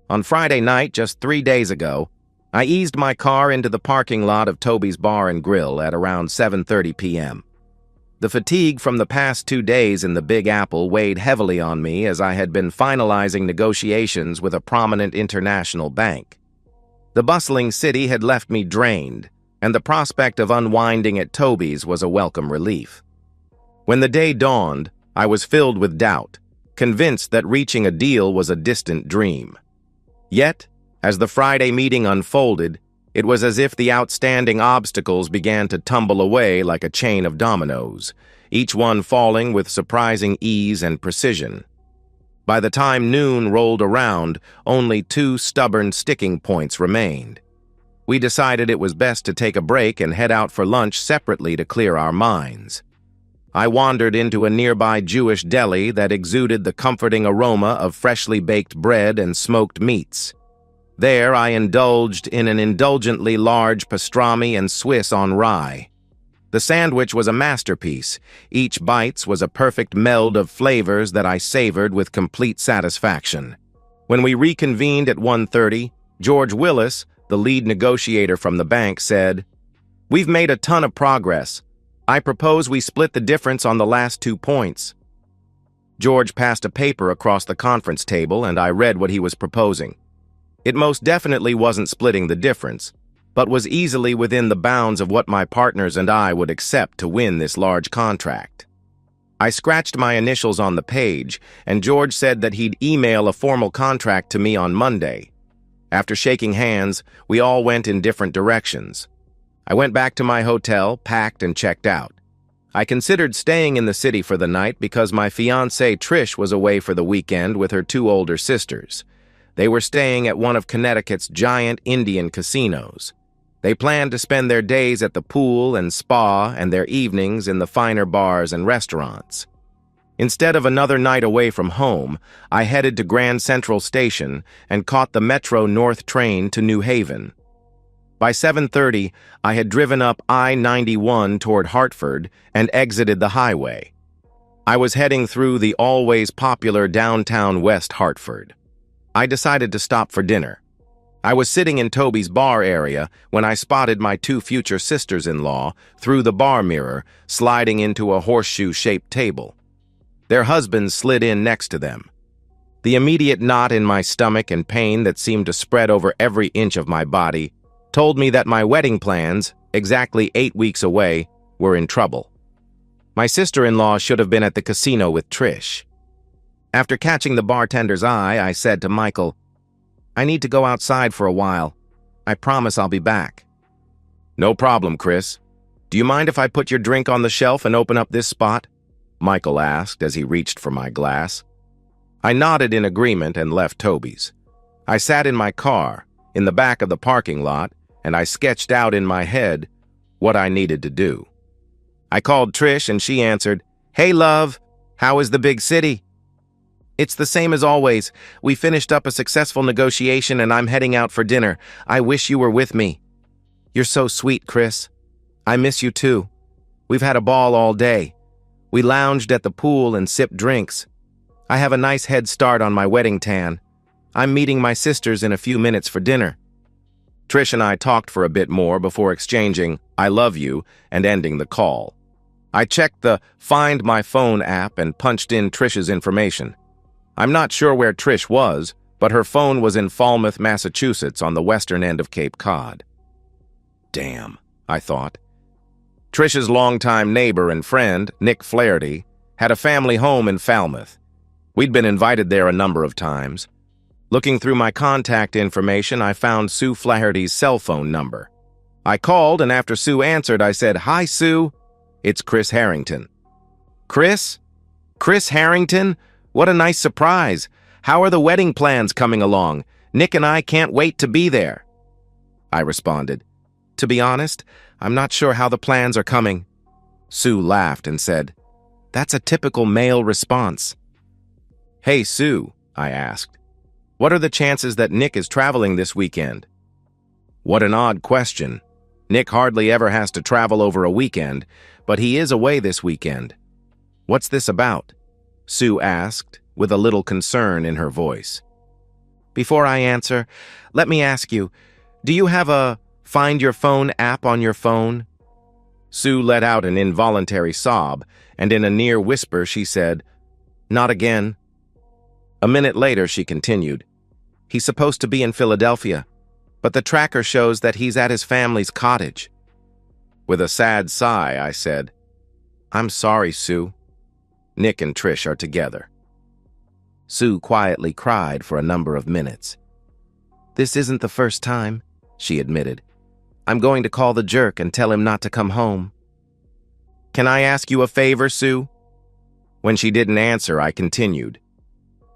On Friday night, just 3 days ago, I eased my car into the parking lot of Toby's Bar and Grill at around 7:30 p.m. The fatigue from the past 2 days in the Big Apple weighed heavily on me as I had been finalizing negotiations with a prominent international bank. The bustling city had left me drained, and the prospect of unwinding at Toby's was a welcome relief. When the day dawned, I was filled with doubt, convinced that reaching a deal was a distant dream. Yet, as the Friday meeting unfolded, it was as if the outstanding obstacles began to tumble away like a chain of dominoes, each one falling with surprising ease and precision. By the time noon rolled around, only 2 stubborn sticking points remained. We decided it was best to take a break and head out for lunch separately to clear our minds. I wandered into a nearby Jewish deli that exuded the comforting aroma of freshly baked bread and smoked meats. There, I indulged in an indulgently large pastrami and Swiss on rye. The sandwich was a masterpiece. Each bite was a perfect meld of flavors that I savored with complete satisfaction. When we reconvened at 1:30, George Willis, the lead negotiator from the bank, said, "We've made a ton of progress. I propose we split the difference on the last 2 points." George passed a paper across the conference table, and I read what he was proposing. It most definitely wasn't splitting the difference, but was easily within the bounds of what my partners and I would accept to win this large contract. I scratched my initials on the page, and George said that he'd email a formal contract to me on Monday. After shaking hands, we all went in different directions. I went back to my hotel, packed, and checked out. I considered staying in the city for the night because my fiancée Trish was away for the weekend with her 2 older sisters. They were staying at one of Connecticut's giant Indian casinos. They planned to spend their days at the pool and spa and their evenings in the finer bars and restaurants. Instead of another night away from home, I headed to Grand Central Station and caught the Metro North train to New Haven. By 7:30, I had driven up I-91 toward Hartford and exited the highway. I was heading through the always popular downtown West Hartford. I decided to stop for dinner. I was sitting in Toby's bar area when I spotted my 2 future sisters-in-law through the bar mirror, sliding into a horseshoe-shaped table. Their husbands slid in next to them. The immediate knot in my stomach and pain that seemed to spread over every inch of my body told me that my wedding plans, exactly 8 weeks away, were in trouble. My sister-in-law should have been at the casino with Trish. After catching the bartender's eye, I said to Michael, "I need to go outside for a while. I promise I'll be back." "No problem, Chris. Do you mind if I put your drink on the shelf and open up this spot?" Michael asked as he reached for my glass. I nodded in agreement and left Toby's. I sat in my car, in the back of the parking lot, and I sketched out in my head what I needed to do. I called Trish and she answered, "Hey, love, how is the big city?" "It's the same as always. We finished up a successful negotiation and I'm heading out for dinner. I wish you were with me." "You're so sweet, Chris. I miss you too. We've had a ball all day. We lounged at the pool and sipped drinks. I have a nice head start on my wedding tan. I'm meeting my sisters in a few minutes for dinner." Trish and I talked for a bit more before exchanging "I love you" and ending the call. I checked the Find My Phone app and punched in Trish's information. I'm not sure where Trish was, but her phone was in Falmouth, Massachusetts, on the western end of Cape Cod. Damn, I thought. Trish's longtime neighbor and friend, Nick Flaherty, had a family home in Falmouth. We'd been invited there a number of times. Looking through my contact information, I found Sue Flaherty's cell phone number. I called, and after Sue answered, I said, "Hi, Sue. It's Chris Harrington." "Chris? Chris Harrington? What a nice surprise. How are the wedding plans coming along? Nick and I can't wait to be there." I responded, "To be honest, I'm not sure how the plans are coming." Sue laughed and said, "That's a typical male response." "Hey, Sue," I asked, "what are the chances that Nick is traveling this weekend?" What an odd question. Nick hardly ever has to travel over a weekend, but he is away this weekend. "What's this about?" Sue asked, with a little concern in her voice. Before I answer, let me ask you, do you have a Find Your Phone app on your phone? Sue let out an involuntary sob, and in a near whisper she said, "Not again." A minute later she continued, "He's supposed to be in Philadelphia, but the tracker shows that he's at his family's cottage." With a sad sigh, I said, "I'm sorry, Sue. Nick and Trish are together." Sue quietly cried for a number of minutes. "This isn't the first time," she admitted. "I'm going to call the jerk and tell him not to come home." "Can I ask you a favor, Sue?" When she didn't answer, I continued.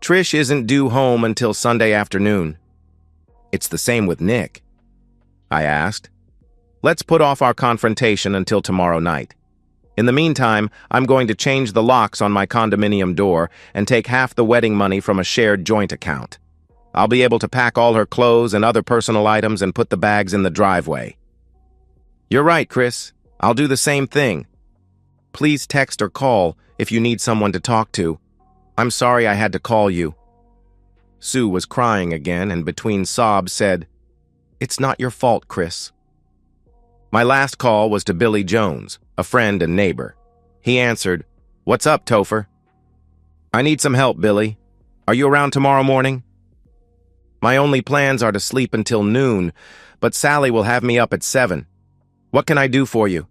"Trish isn't due home until Sunday afternoon." "It's the same with Nick." I asked. "Let's put off our confrontation until tomorrow night. In the meantime, I'm going to change the locks on my condominium door and take half the wedding money from a shared joint account. I'll be able to pack all her clothes and other personal items and put the bags in the driveway." "You're right, Chris. I'll do the same thing. Please text or call if you need someone to talk to. I'm sorry I had to call you." Sue was crying again and between sobs said, "It's not your fault, Chris." My last call was to Billy Jones, a friend and neighbor. He answered, "What's up, Topher?" "I need some help, Billy. Are you around tomorrow morning?" "My only plans are to sleep until noon, but Sally will have me up at 7. What can I do for you?"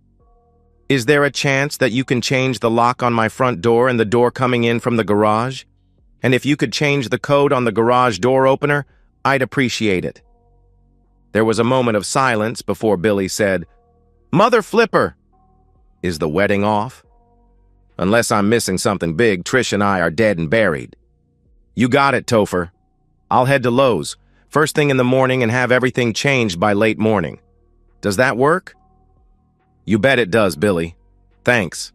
"Is there a chance that you can change the lock on my front door and the door coming in from the garage? And if you could change the code on the garage door opener, I'd appreciate it." There was a moment of silence before Billy said, "Mother Flipper! Is the wedding off? Unless I'm missing something big, Trish and I are dead and buried." "You got it, Topher. I'll head to Lowe's first thing in the morning and have everything changed by late morning. Does that work?" "You bet it does, Billy. Thanks."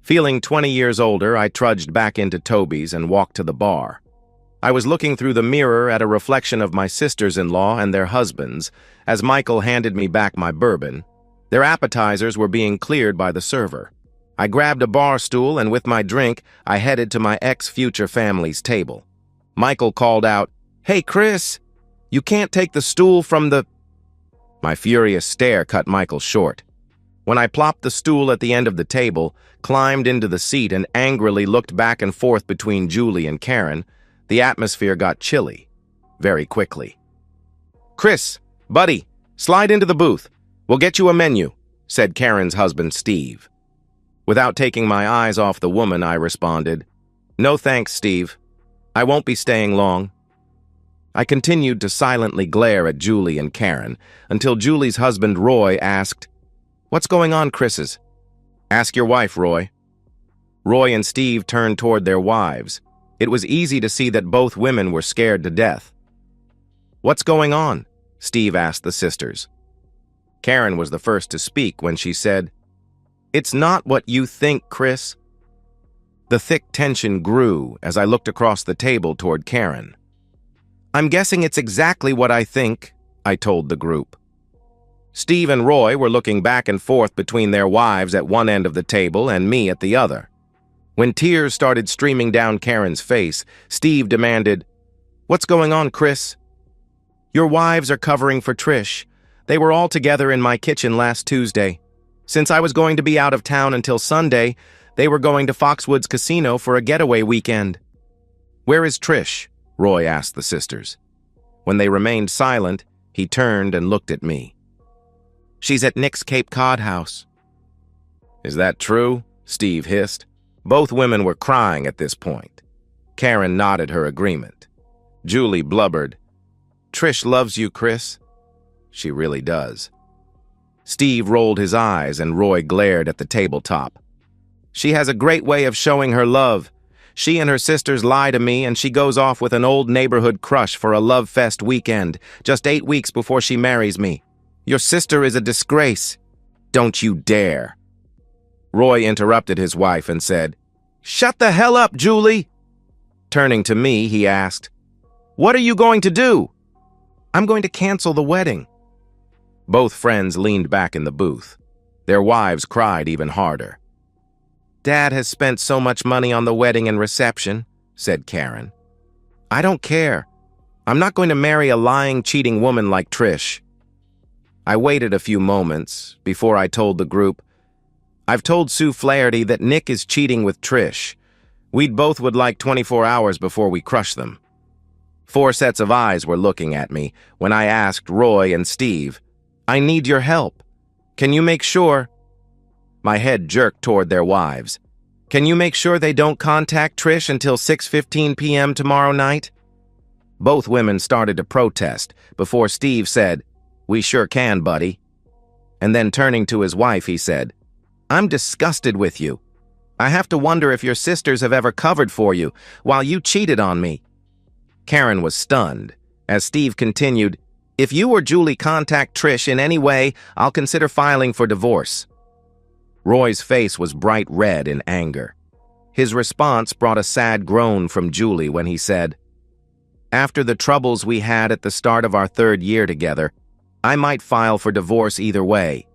Feeling 20 years older, I trudged back into Toby's and walked to the bar. I was looking through the mirror at a reflection of my sisters-in-law and their husbands as Michael handed me back my bourbon. Their appetizers were being cleared by the server. I grabbed a bar stool and with my drink, I headed to my ex-future family's table. Michael called out, "Hey, Chris, you can't take the stool from the—" My furious stare cut Michael short. When I plopped the stool at the end of the table, climbed into the seat and angrily looked back and forth between Julie and Karen, the atmosphere got chilly, very quickly. "Chris, buddy, slide into the booth. We'll get you a menu," said Karen's husband, Steve. Without taking my eyes off the woman, I responded, "No thanks, Steve. I won't be staying long." I continued to silently glare at Julie and Karen until Julie's husband, Roy, asked, "What's going on, Chris's?" "Ask your wife, Roy." Roy and Steve turned toward their wives. It was easy to see that both women were scared to death. "What's going on?" Steve asked the sisters. Karen was the first to speak when she said, "It's not what you think, Chris." The thick tension grew as I looked across the table toward Karen. "I'm guessing it's exactly what I think," I told the group. Steve and Roy were looking back and forth between their wives at one end of the table and me at the other. When tears started streaming down Karen's face, Steve demanded, "What's going on, Chris?" "Your wives are covering for Trish. They were all together in my kitchen last Tuesday. Since I was going to be out of town until Sunday, they were going to Foxwoods Casino for a getaway weekend." "Where is Trish?" Roy asked the sisters. When they remained silent, he turned and looked at me. "She's at Nick's Cape Cod house." "Is that true?" Steve hissed. Both women were crying at this point. Karen nodded her agreement. Julie blubbered, "Trish loves you, Chris." "She really does." Steve rolled his eyes and Roy glared at the tabletop. "She has a great way of showing her love. She and her sisters lie to me and she goes off with an old neighborhood crush for a love fest weekend, just 8 weeks before she marries me. Your sister is a disgrace." "Don't you dare." Roy interrupted his wife and said, "Shut the hell up, Julie." Turning to me, he asked, "What are you going to do?" "I'm going to cancel the wedding." Both friends leaned back in the booth. Their wives cried even harder. "Dad has spent so much money on the wedding and reception," said Karen. "I don't care. I'm not going to marry a lying, cheating woman like Trish. I waited a few moments before I told the group, I've told Sue Flaherty that Nick is cheating with Trish. We'd both would like 24 hours before we crush them. 4 sets of eyes were looking at me when I asked Roy and Steve, I need your help. Can you make sure? My head jerked toward their wives. Can you make sure they don't contact Trish until 6:15 p.m. tomorrow night? Both women started to protest before Steve said, We sure can, buddy. And then turning to his wife, he said, I'm disgusted with you. I have to wonder if your sisters have ever covered for you while you cheated on me. Karen was stunned as Steve continued, If you or Julie contact Trish in any way, I'll consider filing for divorce. Roy's face was bright red in anger. His response brought a sad groan from Julie when he said, After the troubles we had at the start of our 3rd year together, I might file for divorce either way.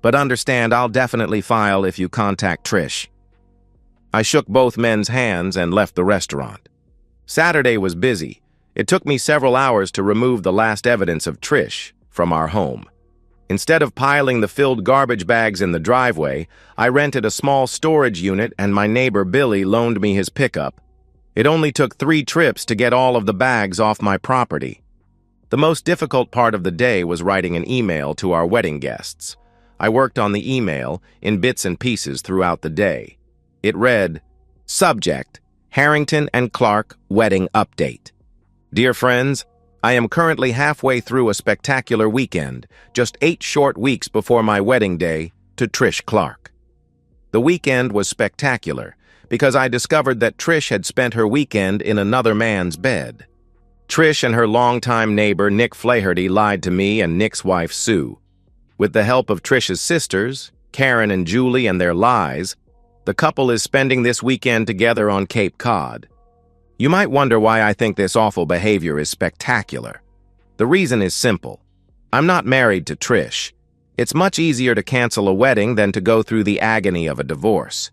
But understand, I'll definitely file if you contact Trish. I shook both men's hands and left the restaurant. Saturday was busy. It took me several hours to remove the last evidence of Trish from our home. Instead of piling the filled garbage bags in the driveway, I rented a small storage unit and my neighbor Billy loaned me his pickup. It only took 3 trips to get all of the bags off my property. The most difficult part of the day was writing an email to our wedding guests. I worked on the email in bits and pieces throughout the day. It read, Subject, Harrington and Clark Wedding Update. Dear friends, I am currently halfway through a spectacular weekend, just 8 short weeks before my wedding day, to Trish Clark. The weekend was spectacular because I discovered that Trish had spent her weekend in another man's bed. Trish and her longtime neighbor Nick Flaherty lied to me and Nick's wife Sue. With the help of Trish's sisters, Karen and Julie, and their lies, the couple is spending this weekend together on Cape Cod. You might wonder why I think this awful behavior is spectacular. The reason is simple. I'm not married to Trish. It's much easier to cancel a wedding than to go through the agony of a divorce.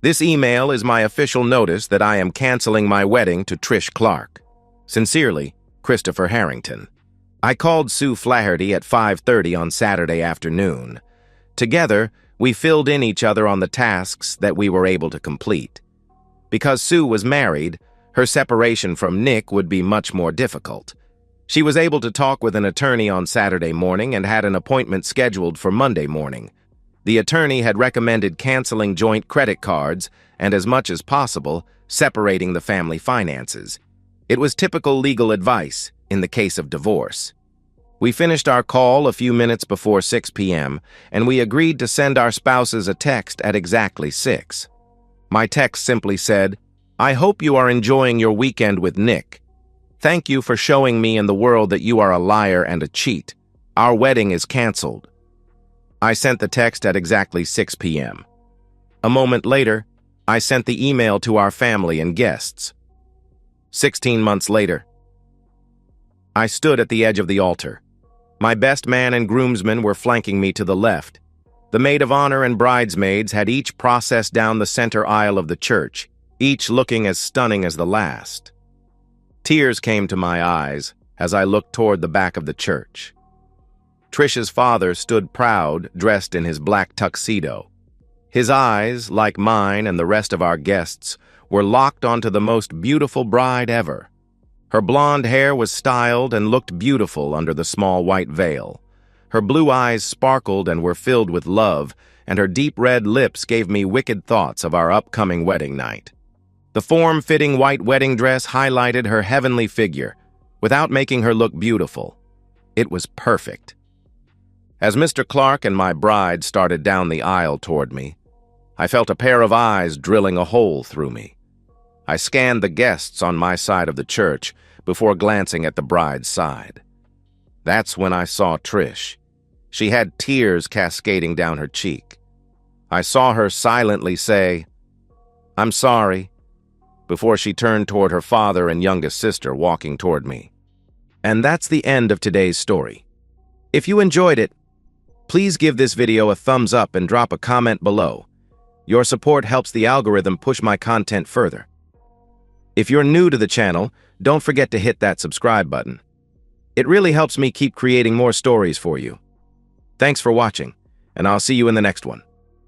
This email is my official notice that I am canceling my wedding to Trish Clark. Sincerely, Christopher Harrington. I called Sue Flaherty at 5:30 on Saturday afternoon. Together, we filled in each other on the tasks that we were able to complete. Because Sue was married, her separation from Nick would be much more difficult. She was able to talk with an attorney on Saturday morning and had an appointment scheduled for Monday morning. The attorney had recommended canceling joint credit cards and, as much as possible, separating the family finances. It was typical legal advice in the case of divorce. We finished our call a few minutes before 6 p.m., and we agreed to send our spouses a text at exactly 6. My text simply said, I hope you are enjoying your weekend with Nick. Thank you for showing me and the world that you are a liar and a cheat. Our wedding is canceled. I sent the text at exactly 6 p.m. A moment later, I sent the email to our family and guests. 16 months later, I stood at the edge of the altar. My best man and groomsmen were flanking me to the left. The maid of honor and bridesmaids had each processed down the center aisle of the church, each looking as stunning as the last. Tears came to my eyes as I looked toward the back of the church. Trish's father stood proud, dressed in his black tuxedo. His eyes, like mine and the rest of our guests, were locked onto the most beautiful bride ever. Her blonde hair was styled and looked beautiful under the small white veil. Her blue eyes sparkled and were filled with love, and her deep red lips gave me wicked thoughts of our upcoming wedding night. The form-fitting white wedding dress highlighted her heavenly figure, without making her look beautiful. It was perfect. As Mr. Clark and my bride started down the aisle toward me, I felt a pair of eyes drilling a hole through me. I scanned the guests on my side of the church before glancing at the bride's side. That's when I saw Trish. She had tears cascading down her cheek. I saw her silently say, "I'm sorry," before she turned toward her father and youngest sister walking toward me. And that's the end of today's story. If you enjoyed it, please give this video a thumbs up and drop a comment below. Your support helps the algorithm push my content further. If you're new to the channel, don't forget to hit that subscribe button. It really helps me keep creating more stories for you. Thanks for watching, and I'll see you in the next one.